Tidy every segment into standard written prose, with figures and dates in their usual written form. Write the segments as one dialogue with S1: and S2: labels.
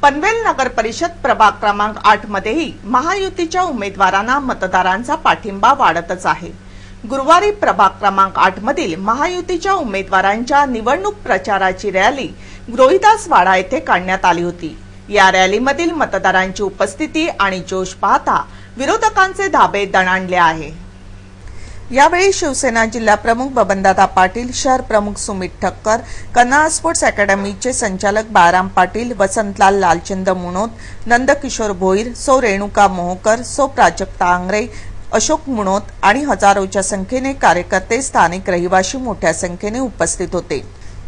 S1: पनवेल नगर परिषद प्रभाग क्रमांक 8 मध्येही महायुतीच्या उमेदवारांना मतदारांचा पाठिंबा वाढतच आहे। गुरुवारी प्रभाग क्रमांक 8 मधील महायुतीच्या उमेदवारांच्या निवडणूक प्रचाराची रॅली रोहिदासवाडा येथे काढण्यात आली होती। या रॅलीमधील मतदारांची उपस्थिती आणि जोश पाहता विरोधकांचे धाबे दणाणले आहे। यावेळी शिवसेना जिल्हा प्रमुख बबनदादा पाटील, शहर प्रमुख सुमित ठक्कर, कन्नड स्पोर्ट्स अकॅडमीचे संचालक बाळाराम पाटील, वसंतलाल लालचंद मुनोत, नंदकिशोर भोईर, सौ रेणुका मोहोकर, सौ प्राजक्ता आंग्रे, अशोक मुनोत आणि हजारोच्या संख्येने कार्यकर्ते, स्थानिक रहिवासी मोठ्या संख्येने उपस्थित होते।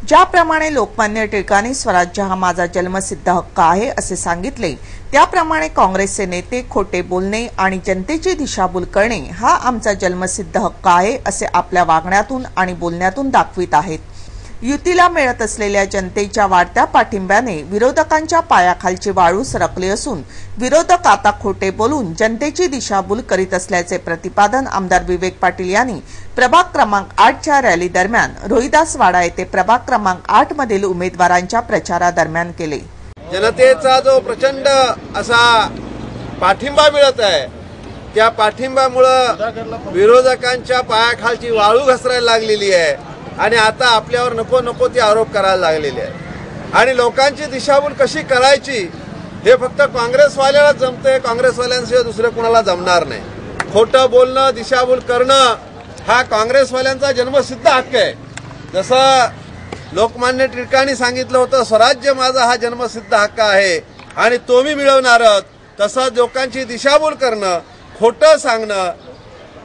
S1: ज्याप्रमाणे लोकमान्य टिळकांनी स्वराज्य हा माझा जन्मसिद्ध हक्क आहे असे सांगितले, त्याप्रमाणे काँग्रेसचे नेते खोटे बोलणे आणि जनतेची दिशाभूल करणे हा आमचा जन्मसिद्ध हक्क आहे असे आपल्या वागण्यातून आणि बोलण्यातून दाखवित आहेत। युतीला मिळत असलेल्या जनतेच्या वाढत्या पाठिंब्याने विरोधकांच्या पायाखालची वाळू सरकली असून विरोधक आता खोटे बोलून जनतेची दिशाभूल करीत असल्याचे प्रतिपादन आमदार विवेक पाटील यांनी प्रभाग क्रमांक 8च्या रॅली दरम्यान रोहिदासवाडा येथे प्रभाग क्रमांक 8 मधील उमेदवारांच्या प्रचारादरम्यान केले।
S2: जनतेचा जो प्रचंड असा पाठिंबा मिळत आहे, त्या पाठिंब्यामुळे विरोधकांच्या पायाखालची वाळू घसरायला लागलेली आहे आणि आता आपल्यावर नको नको ते आरोप करायला लागलेले आहेत आणि लोकांची दिशाभूल कशी करायची हे फक्त काँग्रेसवाल्याला जमते। काँग्रेसवाल्यांशिवाय दुसरे कोणाला जमणार नाही। खोटं बोलणं, दिशाभूल करणं हा काँग्रेसवाल्यांचा जन्मसिद्ध हक्क आहे। जसं लोकमान्य टिळकांनी सांगितलं होतं, स्वराज्य माझा हा जन्मसिद्ध हक्क आहे आणि तो मी मिळवणारच, तसं लोकांची दिशाभूल करणं, खोटं सांगणं,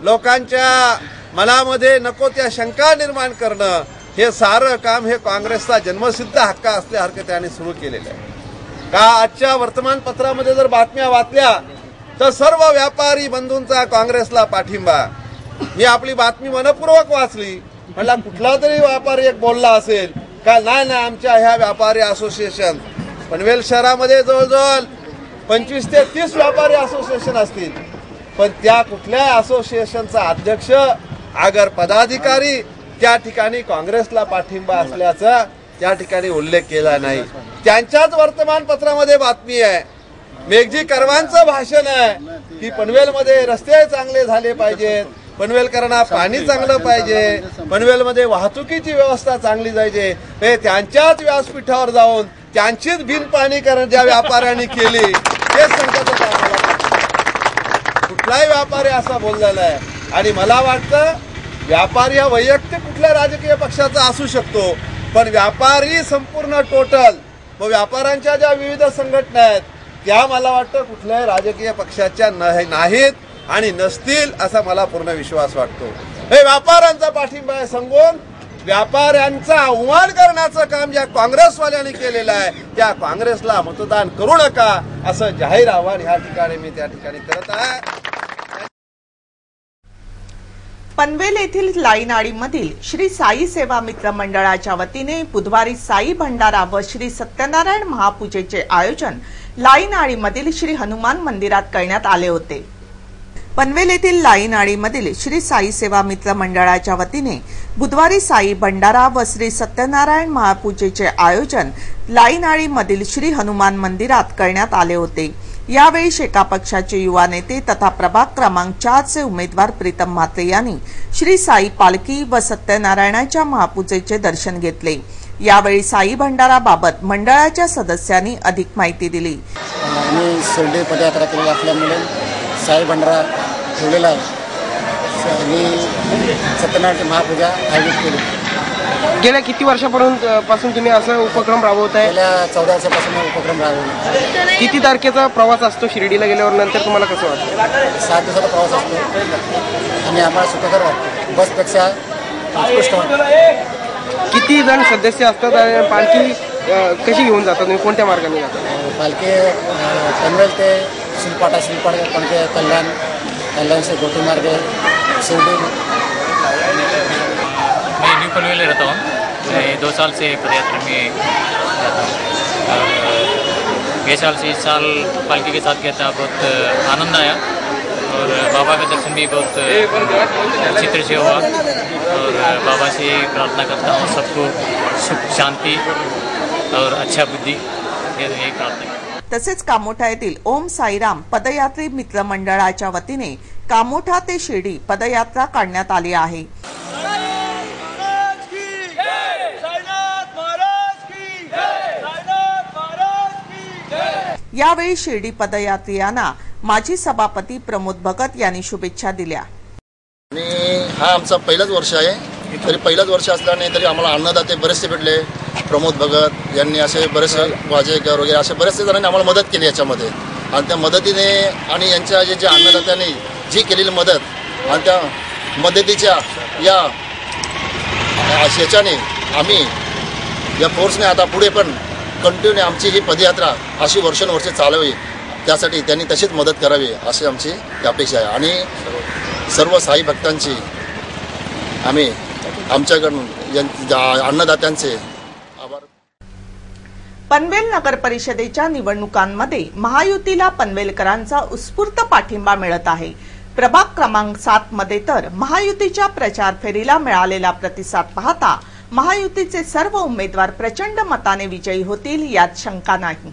S2: लोकांच्या मनामध्ये नको त्या शंका निर्माण करणं, हे सारं काम हे काँग्रेसचा जन्मसिद्ध हक्क असल्यासारखं त्यांनी सुरू केलेलं आहे। का आजच्या वर्तमानपत्रामध्ये जर बातम्या वाचल्या तर सर्व व्यापारी बंधूंचा काँग्रेसला पाठिंबा। मी आपली बातमी मनपूर्वक वाचली, म्हणला कुठला तरी व्यापारी एक बोलला असेल का नाही आमच्या ह्या व्यापारी असोसिएशन, पनवेल शहरामध्ये जवळजवळ 25 ते 30 व्यापारी असोसिएशन असतील, पण त्या कुठल्या असोसिएशनचा अध्यक्ष अगर पदाधिकारी त्या ठिकाणी काँग्रेसला पाठिंबा असल्याचा त्या ठिकाणी उल्लेख केला नाही। त्यांच्याच वर्तमानपत्रामध्ये बातमी आहे, मेघजी करवांचं भाषण आहे की पनवेलमध्ये रस्ते चांगले झाले पाहिजेत, पनवेलकरांना पाणी चांगलं पाहिजे, पनवेलमध्ये वाहतुकीची व्यवस्था चांगली पाहिजे। हे त्यांच्याच व्यासपीठावर जाऊन त्यांचीच बिनपाणीकरण ज्या व्यापाऱ्यांनी केली ते सांगत कुठलाही व्यापारी असा बोललेला आहे। आणि मला वाटतं व्यापारी हा वैयक्तिक कुठल्या राजकीय पक्षाचा असू शकतो, पण व्यापारी संपूर्ण टोटल व व्यापाऱ्यांच्या ज्या विविध संघटना आहेत त्या मला वाटतं कुठल्याही राजकीय पक्षाच्या नाहीत आणि नसतील असा मला पूर्ण विश्वास वाटतो। हे व्यापाऱ्यांचा पाठिंबा आहे सांगून व्यापाऱ्यांचा अवमान करण्याचं काम ज्या काँग्रेसवाल्यांनी केलेलं आहे त्या काँग्रेसला मतदान करू नका असं जाहीर आवाहन ह्या ठिकाणी मी त्या ठिकाणी करत आहे।
S1: पनवेल येथील लाईनाळीमधील श्री साई सेवा मित्र मंडळाच्या वतीने बुधवारी साई भंडारा व श्री सत्यनारायण महापूजेचे आयोजन लाईनाळीमधील श्री हनुमान मंदिरात करण्यात आले होते। पनवेल येथील लाईनाळीमधील श्री साई सेवा मित्र मंडळाच्या वतीने बुधवारी साई भंडारा व श्री सत्यनारायण महापूजेचे आयोजन लाईनाळीमधील श्री हनुमान मंदिरात करण्यात आले होते। यावेळी शेका पक्षाचे युवा नेते तथा प्रभाग क्रमांक 4चे उमेदवार प्रीतम म्हात्रे यांनी श्री साई पालखी व सत्यनारायणाच्या महापूजेचे दर्शन घेतले। यावेळी साई भंडाराबाबत मंडळाच्या सदस्यांनी अधिक माहिती दिली।
S3: आम्ही शिर्डी पदयात्रा केलेली असल्यामुळे साई भंडारा ठेवलेला आहे आणि सत्यनारायण महापूजा आयोजित केली।
S4: गेल्या किती वर्षापासून तुम्ही असा उपक्रम राबवताय?
S3: गेल्या 14 वर्षापासून उपक्रम राबवला।
S4: किती तारखेचा प्रवास असतो शिर्डीला गेल्यावर? नंतर तुम्हाला कसं वाटतं?
S3: 7 दिवसाचा प्रवास असतो आणि आम्हाला सुखकर वाटतं, बसपेक्षा उत्कृष्ट वाटतं।
S4: किती जण सदस्य असतात आणि पालखी कशी घेऊन जातात तुम्ही? कोणत्या मार्गाने जातात?
S3: पालखी पनवेल ते शिलपाटा, शिलपाट पणके कल्याण से गोटी मार्ग शिर्डी।
S5: मैं न्यू पनवेल में रहता हूँ। मैं 2 साल से पदयात्रा में जाता हूँ। गए साल से इस साल पालकी के साथ गया था, बहुत आनंद आया और बाबा का दर्शन भी बहुत अच्छी तरह से हुआ और बाबा से प्रार्थना करता हूँ सबको सुख शांति और अच्छा बुद्धि, यही प्रार्थना।
S1: तसेच कामोठा येथील ओम साईराम पदयात्री मित्र मंडळाच्या वतीने कामोठा ते शिर्डी पदयात्रा काढण्यात आली आहे। यावेळी शिर्डी पदयात्रियांना माजी सभापती प्रमोद भगत यांनी शुभेच्छा दिल्या।
S3: हा आमचा पहिलाच वर्ष आहे, तरी पहिलाच वर्ष असल्याने तरी आम्हाला अन्नदाते बरेचसे भेटले। प्रमोद भगत यांनी असे बरेचसे वाजेकर वगैरे असे बरेचसे जणांनी आम्हाला मदत केली याच्यामध्ये, आणि त्या मदतीने आणि यांच्या जे अन्नदात्यांनी जी केलेली मदत आणि त्या मदतीच्या या ह्याच्याने आम्ही या फोर्सने आता पुढे पण कंटिन्यू आमची ही पदयात्रा अशी वर्षानुवर्षे चालवावी, त्यासाठी त्यांनी तशीच मदत करावी अशी आमची अपेक्षा आहे। आणि सर्व साई भक्तांची आम्ही आमच्याकडून अन्नदात्यांचे आभार।
S1: पनवेल नगर परिषदेच्या निवडणुकांमध्ये महायुतीला पनवेलकरांचा उत्स्फूर्त पाठिंबा मिळत आहे। प्रभाग क्रमांक 7 मध्ये तर महायुतीच्या प्रचार फेरीला मिळालेला प्रतिसाद पाहता महायुतीचे सर्व उमेदवार प्रचंड मताने विजयी होतील यात शंका नाही।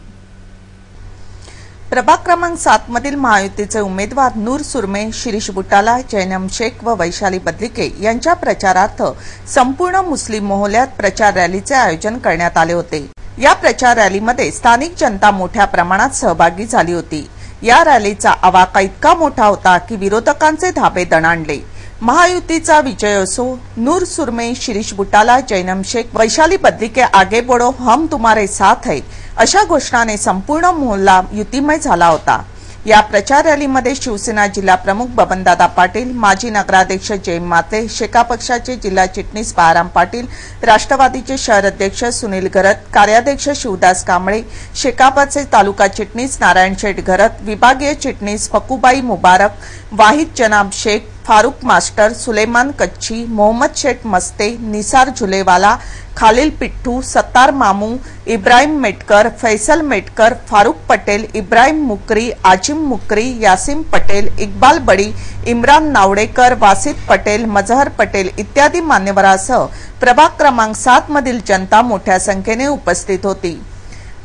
S1: प्रभाग क्रमांक 7 मधील महायुतीचे उमेदवार नूर सुरमे, शिरीष बुटाला, जैनम शेख व वैशाली बद्रिके यांच्या प्रचारार्थ संपूर्ण मुस्लिम मोहल्ल्यात प्रचार रॅलीचे आयोजन करण्यात आले होते। या प्रचार रॅलीमध्ये स्थानिक जनता मोठ्या प्रमाणात सहभागी झाली होती। या रॅलीचा आवाका इतका मोठा होता की विरोधकांचे धाबे दणाणले। महायुतीचा विजय असो, नूर सुरमे, शिरीष बुटाला, जैनम शेख, वैशाली बद्रिके आगे बढ़ो, हम तुम्हारे साथ है अशा घोषणाने संपूर्ण मोहल्ला युतीमय झाला होता। या प्रचार रॅलीमध्ये शिवसेना जिल्हा प्रमुख बबनदादा पाटील, माजी नगराध्यक्ष जय माते, शेका पक्षाचे जिल्हा चिटणीस बाळाराम पाटील, राष्ट्रवादीचे शहर अध्यक्ष सुनील घरत, कार्याध्यक्ष शिवदास कांबळे, शेकापचे तालुका चिटणीस नारायण शेठ घरत, विभागीय चिटणीस फकुबाई मुबारक, वाहिद जनाब शेख, फारूक मास्टर, सुलेमान कच्ची, मोहम्मद शेख मस्ते, निसार झुलेवाला, खालिल पिट्ठू, सत्तार मामू, इब्राहिम मेटकर, फैसल मेटकर, फारूक पटेल, इब्राहिम मुकरी, आजिम मुकरी, यासिम पटेल, इक्बाल बडी, इम्रान नावडेकर, वासिद पटेल, मजहर पटेल इत्यादी मान्यवरांसह प्रभाग क्रमांक 7 मधील जनता मोठ्या संख्येने उपस्थित होती।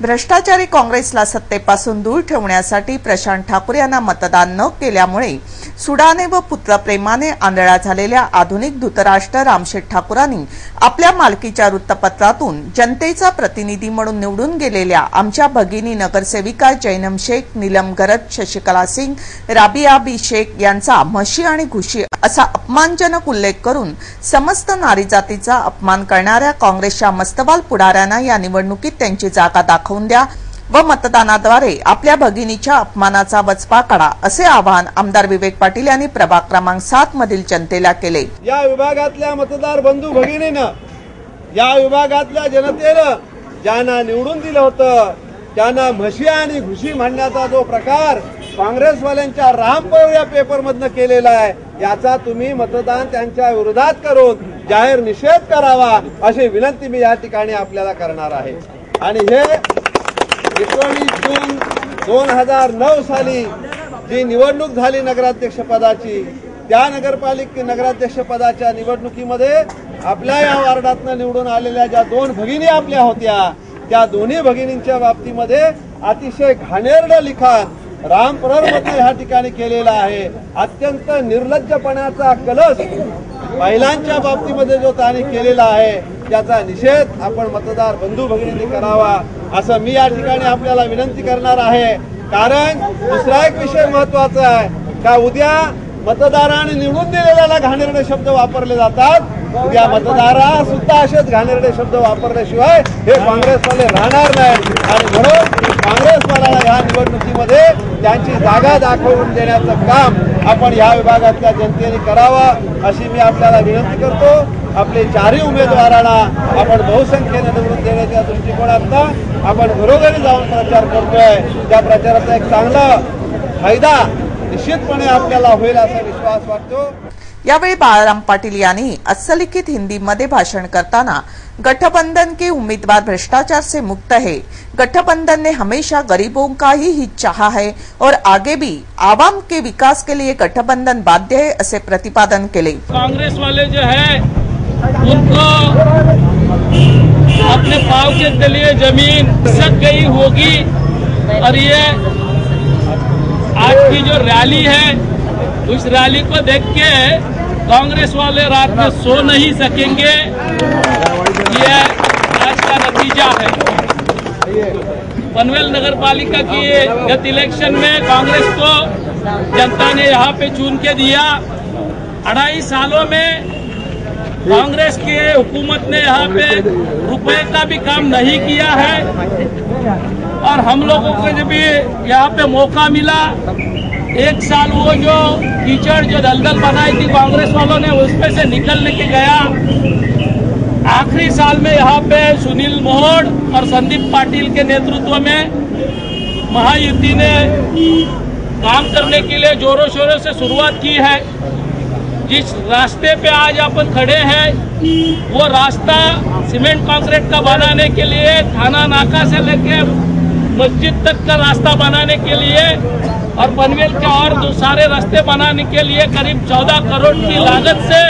S1: भ्रष्टाचारी काँग्रेसला सत्तेपासून दूर ठेवण्यासाठी प्रशांत ठाकूर यांना मतदान न केल्यामुळे सुडाने व पुत्रप्रेमाने आंधळा झालेल्या आधुनिक धृतराष्ट्र रामशेठ ठाकूरांनी आपल्या मालकीच्या वृत्तपत्रातून जनतेचा प्रतिनिधी म्हणून निवडून गेलेल्या आमच्या भगिनी नगरसेविका जैनम शेख, नीलम घरत, शशिकला सिंग, राबिया बी शेख यांचा म्हशी आणि घुशी असा अपमानजनक उल्लेख करून समस्त नारी जातीचा अपमान करणाऱ्या काँग्रेसच्या मस्तवाल पुढाऱ्यांना या निवडणुकीत त्यांची जागा दाखवून द्या व मतदानाद्वारे आपल्या भगिनीच्या अपमानाचा वचपा काढा असे आवाहन आमदार विवेक पाटील यांनी प्रभाग क्रमांक 7 मधील जनतेला केले।
S2: या विभागातल्या मतदार बंधू भगिनीनं, या विभागातल्या जनतेनं ज्यांना निवडून दिलं होतं त्यांना म्हशी आणि घुशी म्हणण्याचा जो प्रकार काँग्रेसवाल्यांच्या रामपूर या पेपरमधनं केलेला आहे, याचा तुम्ही मतदान त्यांच्या विरोधात करून जाहीर निषेध करावा अशी विनंती मी या ठिकाणी आपल्याला करणार आहे। आणि हे 19 जून 2009 साली जी निवडणूक झाली नगराध्यक्ष पदाची, त्या नगराध्यक्ष पदाच्या निवडणुकीमध्ये आपल्या या वार्डातनं निवडून आलेल्या ज्या 2 भगिनी आपल्या होत्या, त्या दोन्ही भगिनींच्या बाबतीमध्ये अतिशय घाणेरडं लिखाण रामपुरमध्ये ह्या ठिकाणी केलेलं आहे। अत्यंत निर्लज्जपणाचा कलश महिलांच्या बाबतीमध्ये जो त्यांनी केलेला आहे त्याचा निषेध आपण मतदार बंधू भगिनींनी करावा असं मी या ठिकाणी आपल्याला विनंती करणार आहे। कारण दुसरा एक विषय महत्वाचा आहे का उद्या मतदारांनी निवडून दिलेल्याला घाणेरडे शब्द वापरले जातात, उद्या मतदारा सुद्धा असेच घाणेरडे शब्द वापरल्याशिवाय हे काँग्रेसवाले राहणार नाही। आणि म्हणून काँग्रेसवाल्याला या निवडणुकीमध्ये त्यांची जागा दाखवून देण्याचं काम आपण या विभागातल्या जनतेने करावं अशी मी आपल्याला विनंती करतो। आपले 4ही उमेदवारांना आपण बहुसंख्येने निवडून देण्याच्या दृष्टिकोनातून आपण घरोघरी जाऊन प्रचार करतोय, त्या प्रचाराचा एक चांगला फायदा निश्चितपणे आपल्याला होईल असा विश्वास वाटतो।
S1: यावेळी बाळाराम पाटील यांनी अस्सलिखित हिंदी मध्ये भाषण करताना गठबंधन के उम्मीदवार भ्रष्टाचार से मुक्त है, गठबंधन ने हमेशा गरीबों का ही हित चाहा है और आगे भी आवाम के विकास के लिए गठबंधन बाध्य है असे प्रतिपादन केले।
S6: कांग्रेस वाले जो है उनको अपने पाँव के तले जमीन सट गई होगी और ये आज की जो रैली है उस रैली को देख के कांग्रेस वाले रात में सो नहीं सकेंगे। ये आज का नतीजा है। पनवेल नगर पालिका की गत इलेक्शन में कांग्रेस को जनता ने यहाँ पे चुन के दिया। 2.5 सालों में कांग्रेस की हुकूमत ने यहाँ पे रुपए का भी काम नहीं किया है और हम लोगों को जब भी यहाँ पे मौका मिला, 1 साल वो जो कीचड़ जो दलदल बनाई थी कांग्रेस वालों ने उसमें से निकलने के गया। आखिरी साल में यहाँ पे सुनील मोहोड और संदीप पाटिल के नेतृत्व में महायुति ने काम करने के लिए जोरों शोरों से शुरुआत की है। जिस रास्ते पे आज अपन खड़े हैं वो रास्ता सीमेंट कंक्रीट का बनाने के लिए थाना नाका से लेके मस्जिद तक का रास्ता बनाने के लिए और पनवेल के और सारे रास्ते बनाने के लिए करीब 14 करोड़ की लागत से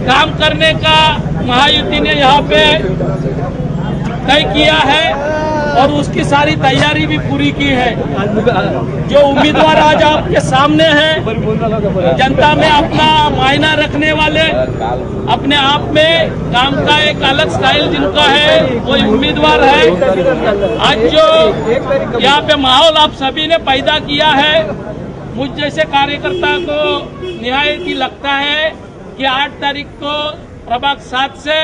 S6: काम करने का महायुति ने यहाँ पे तय किया है और उसकी सारी तैयारी भी पूरी की है। जो उम्मीदवार आज आपके सामने हैं, जनता में अपना मायना रखने वाले, अपने आप में काम का एक अलग स्टाइल जिनका है, वो उम्मीदवार है। आज जो यहाँ पे माहौल आप सभी ने पैदा किया है, मुझ जैसे कार्यकर्ता को निहायत ही लगता है कि 8 तारीख को प्रभाग 7 से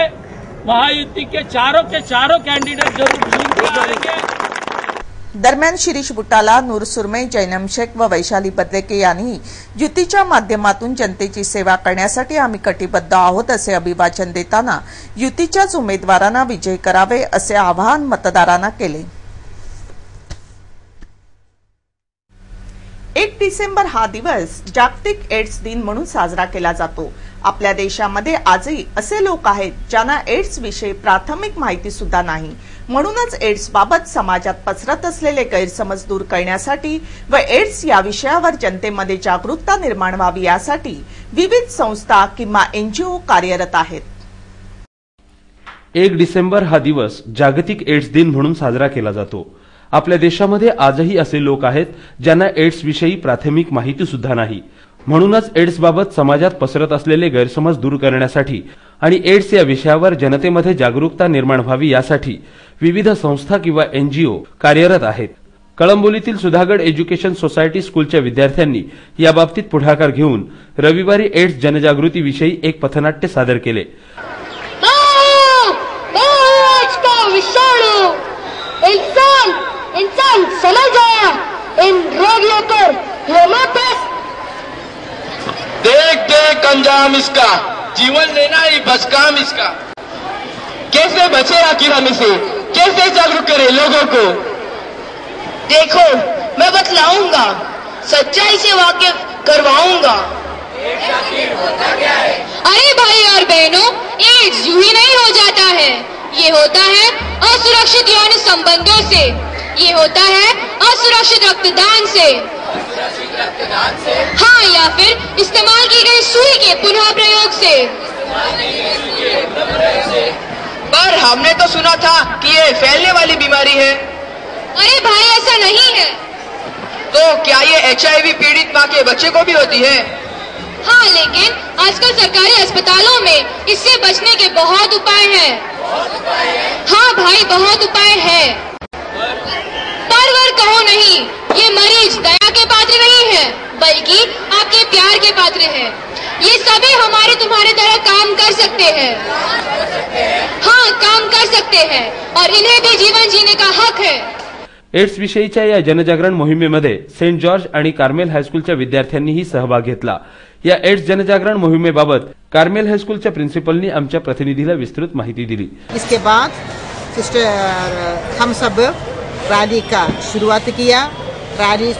S6: महायुति के चारों कैंडिडेट जरूर चुन के आएंगे।
S1: दरम्यान शिरीष बुटाला, नूर सुरमे, जैनम शेख व वैशाली बद्रेके यांनी युतीच्या माध्यमातून जनतेची सेवा करण्यासाठी आम्ही कटिबद्ध आहोत असे अभिवाचन देताना युतीच्याच उमेदवारांना विजयी करावे असे आवाहन मतदारांना केले। 1 डिसेंबर हा दिवस जागतिक एड्स दिन म्हणून साजरा केला जातो। आपल्या देशामध्ये आजही असे लोक आहेत ज्यांना एड्स विषयी प्राथमिक माहिती सुद्धा नाही। म्हणूनच एड्स बाबत समाजात पसरत असलेले गैरसमज दूर करण्यासाठी व एड्स या विषयावर जनतेमध्ये जागरूकता निर्माण व्हावी यासाठी विविध संस्था किंवा एनजीओ कार्यरत आहेत।
S7: 1 डिसेंबर हा दिवस जागतिक एड्स दिन म्हणून साजरा केला जातो। आपल्या देशामध्ये आजही असे लोक आहेत ज्यांना एड्स विषयी प्राथमिक माहिती सुद्धा नाही। म्हणूनच एड्स बाबत समाजात पसरत असलेले गैरसमज दूर करण्यासाठी आणि एड्स या विषयावर जनतेमध्ये जागरूकता निर्माण व्हावी यासाठी विविध संस्था किंवा एनजीओ कार्यरत आहेत। कळंबोलीतील सुधागड एज्युकेशन सोसायटी स्कूलच्या विद्यार्थ्यांनी याबाबतीत पुढाकार घेऊन रविवारी एड्स जनजागृती विषयी एक पथनाट्य सादर केले।
S8: इंसान समझ आया इन रोगियों पर होम्योपैथ
S9: देख देख अंजाम इसका, जीवन लेना ही बस काम इसका। कैसे बचे आखिर हम इसे, कैसे जागरूक करे लोगों को।
S8: देखो मैं बतलाऊंगा, सच्चाई से वाकिफ करवाऊंगा। अरे भाई और बहनों, एड्स यूं ही नहीं हो जाता है। ये होता है असुरक्षित यौन संबंधों से, ये होता है असुरक्षित रक्तदान से, हाँ, या फिर इस्तेमाल की गई सुई के पुनः प्रयोग से।
S9: पर हमने तो सुना था कि ये फैलने वाली बीमारी है।
S8: अरे भाई ऐसा नहीं है।
S9: तो क्या ये HIV पीड़ित माँ के बच्चे को भी होती है?
S8: हाँ, लेकिन आजकल सरकारी अस्पतालों में इससे बचने के बहुत उपाय हैं। हाँ भाई, बहुत उपाय है। पर कहो नहीं, ये मरीज दया के पात्र नहीं है, बल्कि आपके प्यार के पात्र है। ये सभी हमारे तुम्हारे तरह काम कर सकते हैं। हाँ, काम कर सकते हैं और इन्हें भी जीवन जीने का हक है।
S7: एड्स विषयीच्या या जनजागरण मोहिमेमध्ये सेंट जॉर्ज आणि कार्मेल हायस्कूलच्या विद्यार्थ्यांनीही सहभाग घेतला। या एड्स जनजागरण मोहिमेबाबत कार्मेल हायस्कूलच्या प्रिन्सिपलनी आमच्या प्रतिनिधीला विस्तृत माहिती दिली।
S10: इसके बाद सिस्टर हम सब रैली का शुरुआत किया। रैली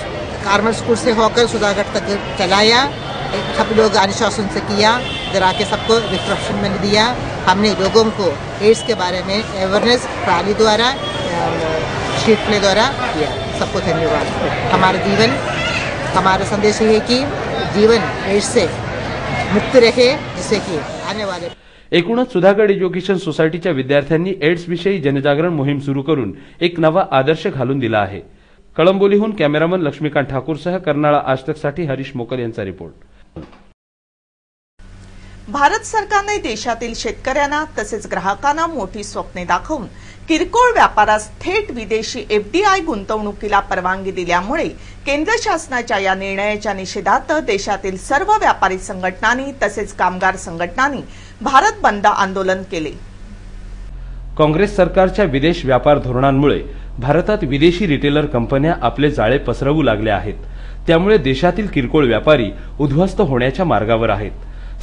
S10: कार्मेल स्कूल से होकर सुधागढ़ तक चलाया। सब लोग अनुशासन से किया, जरा के सबको रिफ्रेशमेंट दिया। हमने लोगों को एड्स के बारे में अवेयरनेस रैली द्वारा, स्ट्रीट प्ले द्वारा किया। सबको धन्यवाद। हमारा संदेश है कि जीवन एड्स से मुक्त रहे, जिससे कि आने वाले
S7: एकूणच सुधागड एज्युकेशन सोसायटीच्या विद्यार्थ्यांनी एड्स विषयी जनजागरण मोहीम सुरू करून एक नवा आदर्श घालून दिला आहे. कळंबोलीहून कॅमेरामन लक्ष्मीकांत ठाकूरसह कर्नाळा आजतकसाठी हरीश मोकल यांचा रिपोर्ट.
S1: भारत सरकारने देशातील शेतकऱ्यांना तसेच ग्राहकांना मोठी स्वप्ने दाखवून किरकोळ व्यापारास थेट विदेशी एफडीआय गुंतवणुकीला परवानगी दिल्यामुळे केंद्र शासनाच्या या निर्णयाच्या निषेधार्थ देशातील सर्व व्यापारी संघटनांनी तसेच कामगार संघटनांनी भारत बंद आंदोलन केले.
S7: काँग्रेस सरकारच्या विदेश व्यापार धोरणांमुळे भारतात विदेशी रिटेलर कंपन्या आपले जाळे पसरवू लागल्या आहेत. त्यामुळे देशातील किरकोळ व्यापारी उद्ध्वस्त होण्याच्या मार्गावर आहेत.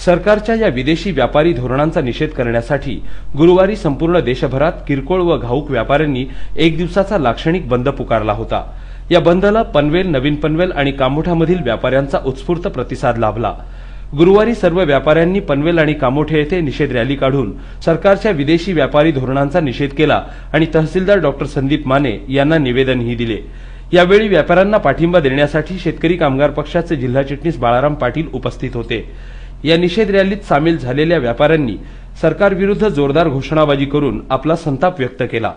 S7: सरकारच्या या विदेशी व्यापारी धोरणांचा निषेध करण्यासाठी गुरुवारी संपूर्ण देशभरात किरकोळ व घाऊक व्यापाऱ्यांनी एक दिवसाचा लाक्षणिक बंद पुकारला होता. या बंदला पनवेल, नवीन पनवेल आणि कामोठामधील व्यापाऱ्यांचा उत्स्फूर्त प्रतिसाद लाभला. गुरुवारी सर्व व्यापाऱ्यांनी पनवेल आणि कामोठे येथे निषेध रॅली काढून सरकारच्या विदेशी व्यापारी धोरणांचा निषेध केला आणि तहसीलदार डॉक्टर संदीप माने यांना निवेदनही दिले. यावेळी व्यापाऱ्यांना पाठिंबा देण्यासाठी शेतकरी कामगार पक्षाचे जिल्हा चिटणीस बाळाराम पाटील उपस्थित होते. या निषेध रॅलीत सामील झालेल्या व्यापाऱ्यांनी सरकारविरुद्ध जोरदार घोषणाबाजी करून आपला संताप व्यक्त केला.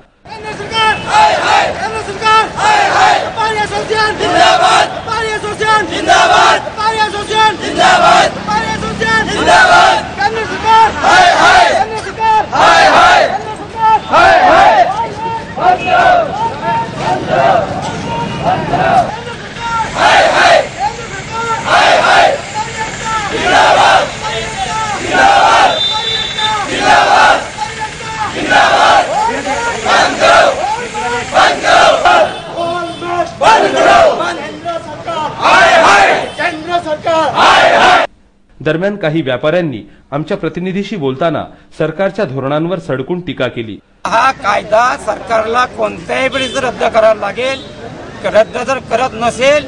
S7: दरम्यान काही व्यापाऱ्यांनी आमच्या प्रतिनिधीशी बोलताना सरकारच्या धोरणांवर सडकून टीका केली.
S11: हा कायदा सरकारला कोणत्याही वेळी रद्द करावा लागेल. रद्द जर करत नसेल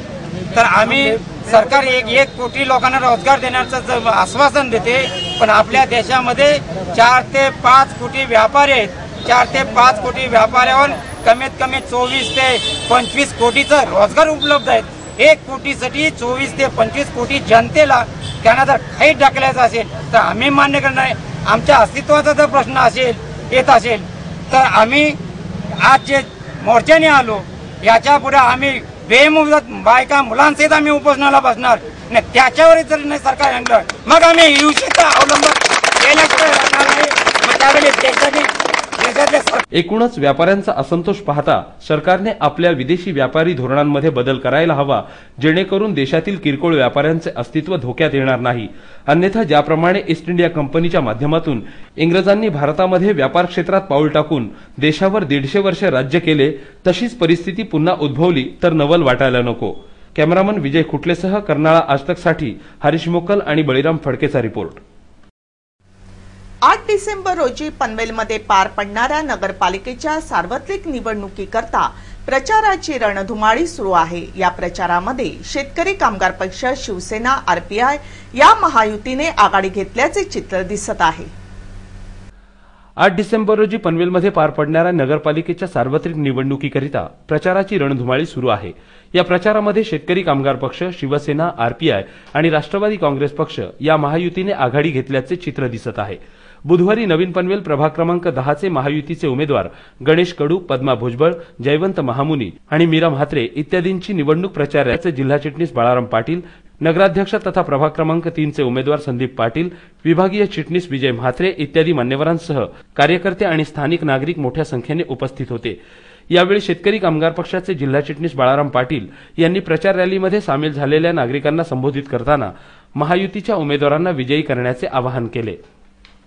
S11: तर आम्ही सरकार एक कोटी लोकांना रोजगार देण्याचं आश्वासन देते, पण आपल्या देशामध्ये 4 ते 5 कोटी व्यापारी आहेत. 4 ते 5 कोटी व्यापाऱ्यावर कमीत कमी 24 ते 25 कोटीचा रोजगार उपलब्ध आहेत. 1 कोटीसाठी 24 ते 25 कोटी जनतेला त्यांना जर काही टाकल्याचं असेल तर आम्ही मान्य करणार आहे. आमच्या अस्तित्वाचा जर प्रश्न येत असेल तर आम्ही आज जे मोर्चाने आलो याच्या पुढे आम्ही बेमुदत बायका मुलांसहित आम्ही उपोषणाला बसणार नाही. त्याच्यावर जर नाही सरकार आणलं मग आम्ही हिंसेचा अवलंब केल्याशिवाय राहणार नाही. मग त्यावेळी देशातले
S7: एकूणच व्यापाऱ्यांचा असंतोष पाहता सरकारने आपल्या विदेशी व्यापारी धोरणांमध्ये बदल करायला हवा, जेणेकरून देशातील किरकोळ व्यापाऱ्यांचे अस्तित्व धोक्यात येणार नाही. अन्यथा ज्याप्रमाणे ईस्ट इंडिया कंपनीच्या माध्यमातून इंग्रजांनी भारतामध्ये व्यापार क्षेत्रात पाऊल टाकून देशावर 150 वर्ष राज्य केले, तशीच परिस्थिती पुन्हा उद्भवली तर नवल वाटायला नको. कॅमेरामन विजय खुटलेसह कर्नाळा आजतकसाठी हरीश मोकल आणि बळीराम फडकेचा रिपोर्ट.
S1: 8 डिसेंबर रोजी पनवेलमध्ये पार पडणाऱ्या नगरपालिकेच्या सार्वत्रिक निवडणुकीकरता प्रचाराची रणधुमाळी सुरू आहे. या प्रचारामध्ये शेतकरी कामगार पक्ष, शिवसेना, आरपीआय या महायुतीने आघाडी घेतल्याचे चित्र दिसत आहे.
S7: 8 डिसेंबर रोजी पनवेलमध्ये पार पडणाऱ्या नगरपालिकेच्या सार्वत्रिक निवडणुकीकरिता प्रचाराची रणधुमाळी सुरू आहे. या प्रचारामध्ये शेतकरी कामगार पक्ष, शिवसेना, आरपीआय आणि राष्ट्रवादी काँग्रेस पक्ष या महायुतीने आघाडी घेतल्याचे चित्र दिसत आहे. बुधवारी नवीन पनवेल प्रभाग क्रमांक 10 चे महायुतीचे उमेदवार गणेश कडू, पद्मा भुजबळ, जयवंत महामुनी आणि मीरा म्हात्रे इत्यादींची निवडणूक प्रचाराचे जिल्हा चिटणीस बाळाराम पाटील, नगराध्यक्ष तथा प्रभाग क्रमांक 3 चे उमेदवार संदीप पाटील, विभागीय चिटणीस विजय म्हात्रे इत्यादी मान्यवरांसह कार्यकर्ते आणि स्थानिक नागरिक मोठ्या संख्येने उपस्थित होते. यावेळी शेतकरी कामगार पक्षाचे जिल्हा चिटणीस बाळाराम पाटील यांनी प्रचार रॅलीमध्ये सामील झालेल्या नागरिकांना संबोधित करताना महायुतीच्या उमेदवारांना विजयी करण्याचे आवाहन केले.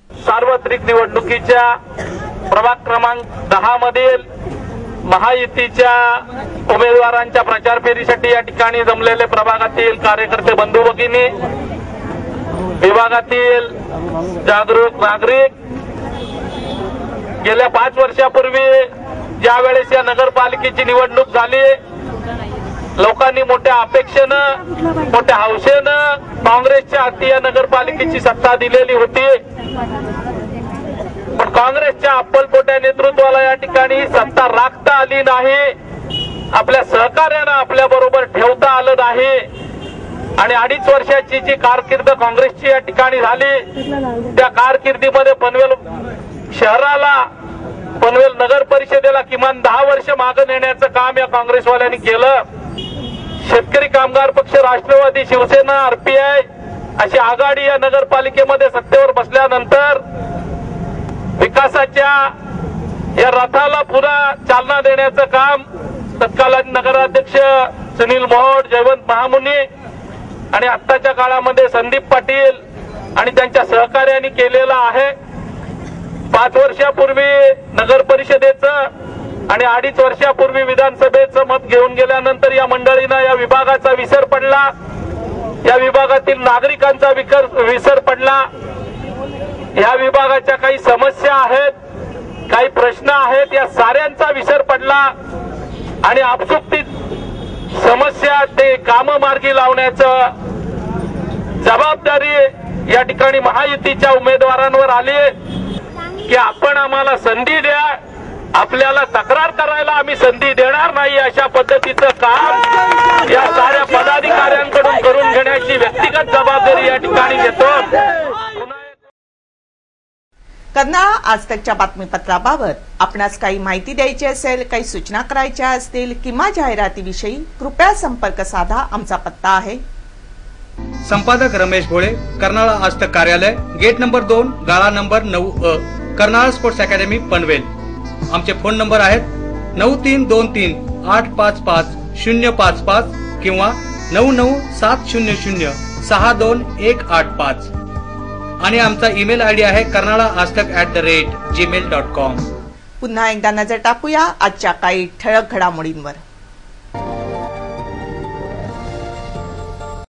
S12: सार्वत्रिक निवडणुकीच्या प्रभाग क्रमांक 10 मधील महायुतीच्या उमेदवारांच्या प्रचार फेरीसाठी या ठिकाणी जमलेले प्रभागातील कार्यकर्ते बंधू भगिनी, विभागातील जागरूक नागरिक, गेल्या 5 वर्षापूर्वी ज्यावेळेस या नगरपालिकेची निवडणूक झाली, लोकांनी मोठ्या अपेक्षेनं, मोठ्या हौसेनं काँग्रेसच्या हाती या नगरपालिकेची सत्ता दिलेली होती. पण काँग्रेसच्या अप्पलपोट्या नेतृत्वाला या ठिकाणी सत्ता राखता आली नाही. आपल्या सहकार्यानं आपल्या बरोबर ठेवता आलं नाही आणि 2.5 वर्षाची जी कारकीर्द काँग्रेसची या ठिकाणी झाली त्या कारकिर्दीमध्ये पनवेल शहराला पनवेल नगर परिषदेला किमान 10 वर्ष मागे नेण्याचं काम या काँग्रेसवाल्यांनी केलं. शेतकरी कामगार पक्ष, राष्ट्रवादी, शिवसेना, आरपीआय अशी आघाडी या नगरपालिकेमध्ये सत्तेवर बसल्यानंतर विकासाच्या या रथाला पुन्हा चालना देण्याचं काम तत्कालीन नगराध्यक्ष सुनील मोहोड, जयवंत महामुनी आणि आत्ताच्या काळामध्ये संदीप पाटील आणि त्यांच्या सहकार्याने केलेलं आहे. 5 वर्षापूर्वी नगर परिषदेचं आणि 2.5 वर्षापूर्वी विधानसभेचं मत घेऊन गेल्यानंतर या मंडळीनं या विभागाचा विसर पडला, या विभागातील नागरिकांचा विसर पडला. या विभागाच्या काही समस्या आहेत, काही प्रश्न आहेत, या साऱ्यांचा विसर पडला आणि आपसुकती समस्या ते काममार्गी लावण्याचं जबाबदारी या ठिकाणी महायुतीच्या उमेदवारांवर आली की आपण आम्हाला संधी द्या, आपल्याला तक्रार करायला आम्ही संधी देणार नाही, अशा पद्धतीचं काम या साऱ्या पदाधिकाऱ्यांकडून करून घेण्याची व्यक्तिगत जबाबदारी या ठिकाणी घेतो.
S1: कर्नाळा आजतकच्या बातमीपत्राबाबत आपणास काही माहिती द्यायची असेल, काही सूचना करायच्या असतील किंवा जाहिरातीविषयी कृपया संपर्क साधा. आमचा पत्ता आहे
S13: संपादक रमेश भोळे, कर्नाळा आजतक कार्यालय, गेट नंबर 2, गाळा number 9A, Karnala sports academy, Panvel. आमचे फोन नंबर आहेत 9323855055 किंवा 9970062185 आणि आमचा ईमेल आयडी आहे karnalaaztak@gmail.com.
S1: पुन्हा एकदा नजर टाकूया आजच्या काही ठळक घडामोडींवर.